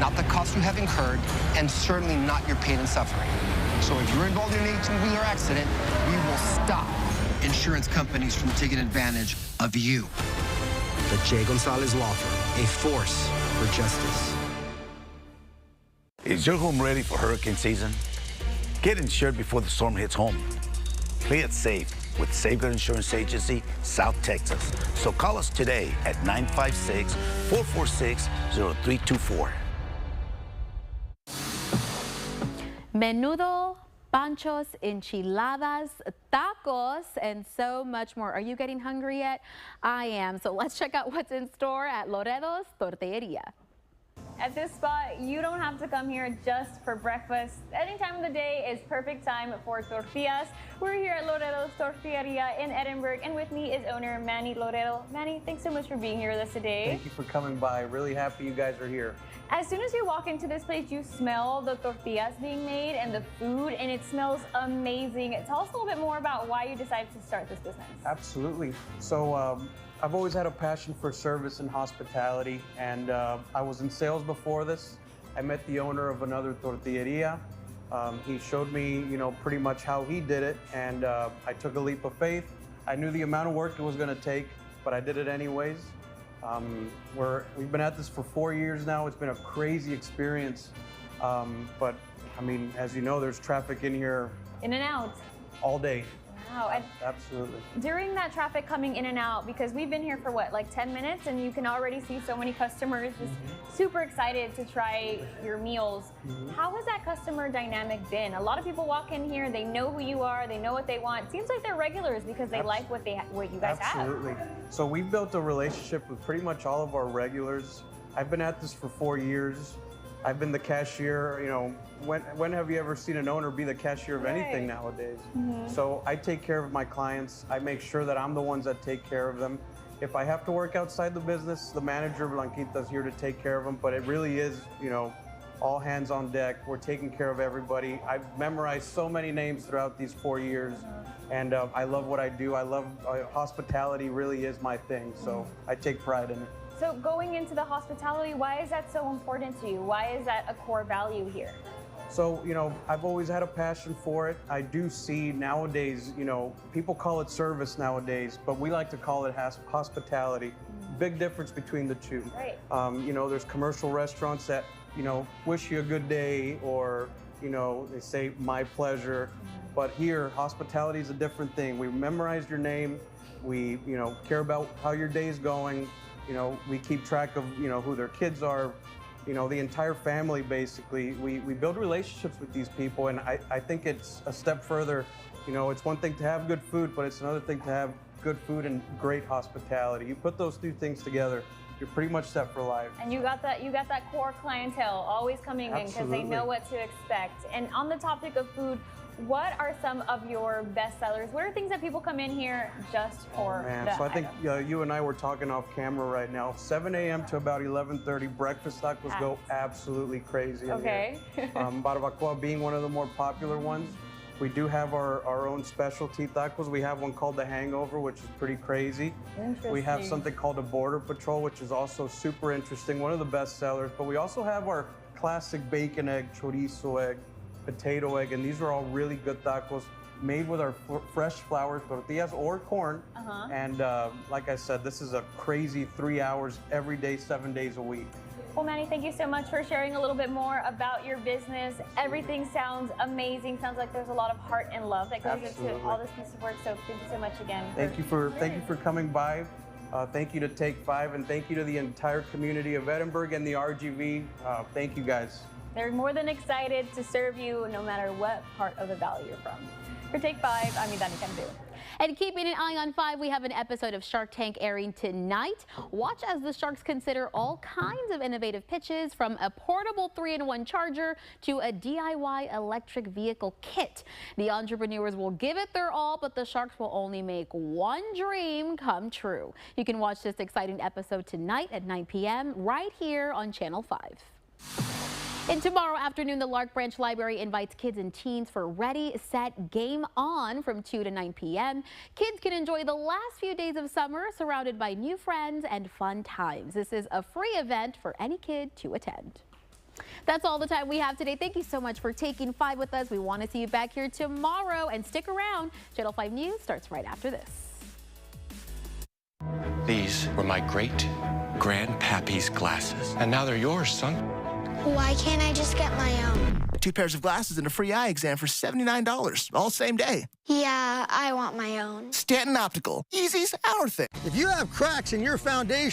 not the cost you have incurred, and certainly not your pain and suffering. So if you're involved in an 18-wheeler accident, we will stop insurance companies from taking advantage of you. The J. Gonzalez Law Firm, a force for justice. Is your home ready for hurricane season? Get insured before the storm hits home. Play it safe with Safeguard Insurance Agency, South Texas. So call us today at 956-446-0324. Menudo, panchos, enchiladas, tacos, and so much more. Are you getting hungry yet? I am. So let's check out what's in store at Loredo's Tortilleria. At this spot, you don't have to come here just for breakfast. Any time of the day is perfect time for tortillas. We're here at Loredo's Tortilleria in Edinburg, and with me is owner Manny Loredo. Manny, thanks so much for being here with us today. Thank you for coming by. Really happy you guys are here. As soon as you walk into this place, you smell the tortillas being made and the food, and it smells amazing. Tell us a little bit more about why you decided to start this business. Absolutely. So, I've always had a passion for service and hospitality, and I was in sales before this. I met the owner of another tortilleria. He showed me, pretty much how he did it, and I took a leap of faith. I knew the amount of work it was going to take, but I did it anyways. We've been at this for 4 years now. It's been a crazy experience, but I mean, as you know, there's traffic in here. In and out. All day. Wow. And absolutely. During that traffic coming in and out, because we've been here for what, like 10 minutes, and you can already see so many customers just super excited to try your meals. How has that customer dynamic been? A lot of people walk in here, they know who you are, they know what they want. It seems like they're regulars because they like what you guys have. Absolutely. So we've built a relationship with pretty much all of our regulars. I've been at this for 4 years. I've been the cashier, when have you ever seen an owner be the cashier of anything nowadays? So I take care of my clients. I make sure that I'm the ones that take care of them. If I have to work outside the business, the manager, Blanquita, is here to take care of them, but it really is, all hands on deck. We're taking care of everybody. I've memorized so many names throughout these 4 years, and I love what I do. I love hospitality really is my thing, so I take pride in it. So going into the hospitality, why is that so important to you? Why is that a core value here? So, you know, I've always had a passion for it. I do see nowadays, you know, people call it service nowadays, but we like to call it hospitality. Big difference between the two. Right. You know, there's commercial restaurants that, you know, wish you a good day, or, you know, they say my pleasure. But here, hospitality is a different thing. We memorize your name. We, you know, care about how your day is going. You know, we keep track of, you know, who their kids are. You know, the entire family, basically. We build relationships with these people, and I think it's a step further. You know, it's one thing to have good food, but it's another thing to have good food and great hospitality. You put those two things together, you're pretty much set for life. And you got that core clientele always coming in because they know what to expect. And on the topic of food, what are some of your best sellers? What are things that people come in here just for? So I think you and I were talking off camera right now. 7 a.m. to about 11:30, breakfast tacos go absolutely crazy. Okay. Barbacoa being one of the more popular ones. We do have our own specialty tacos. We have one called the Hangover, which is pretty crazy. We have something called a Border Patrol, which is also super interesting, one of the best sellers. But we also have our classic bacon egg, chorizo egg, potato egg, and these are all really good tacos made with our fresh flour tortillas or corn. And like I said, this is a crazy 3 hours every day, 7 days a week. Well, Manny, thank you so much for sharing a little bit more about your business. Everything sounds amazing. Sounds like there's a lot of heart and love that goes into all this piece of work. So thank you so much again. Thank you for coming by. Thank you to Take 5, and thank you to the entire community of Edinburg and the RGV. Thank you guys. They're more than excited to serve you no matter what part of the valley you're from. For Take 5, I'm Idani Kandu. And keeping an eye on 5, we have an episode of Shark Tank airing tonight. Watch as the Sharks consider all kinds of innovative pitches, from a portable 3-in-1 charger to a DIY electric vehicle kit. The entrepreneurs will give it their all, but the Sharks will only make one dream come true. You can watch this exciting episode tonight at 9 p.m. right here on Channel 5. And tomorrow afternoon, the Lark Branch Library invites kids and teens for Ready, Set, Game On from 2 to 9 p.m. Kids can enjoy the last few days of summer surrounded by new friends and fun times. This is a free event for any kid to attend. That's all the time we have today. Thank you so much for taking 5 with us. We want to see you back here tomorrow, and stick around. Channel 5 News starts right after this. These were my great-grandpappy's glasses, and now they're yours, son. Why can't I just get my own? 2 pairs of glasses and a free eye exam for $79, all same day. Yeah, I want my own. Stanton Optical, easy's our thing. If you have cracks in your foundation,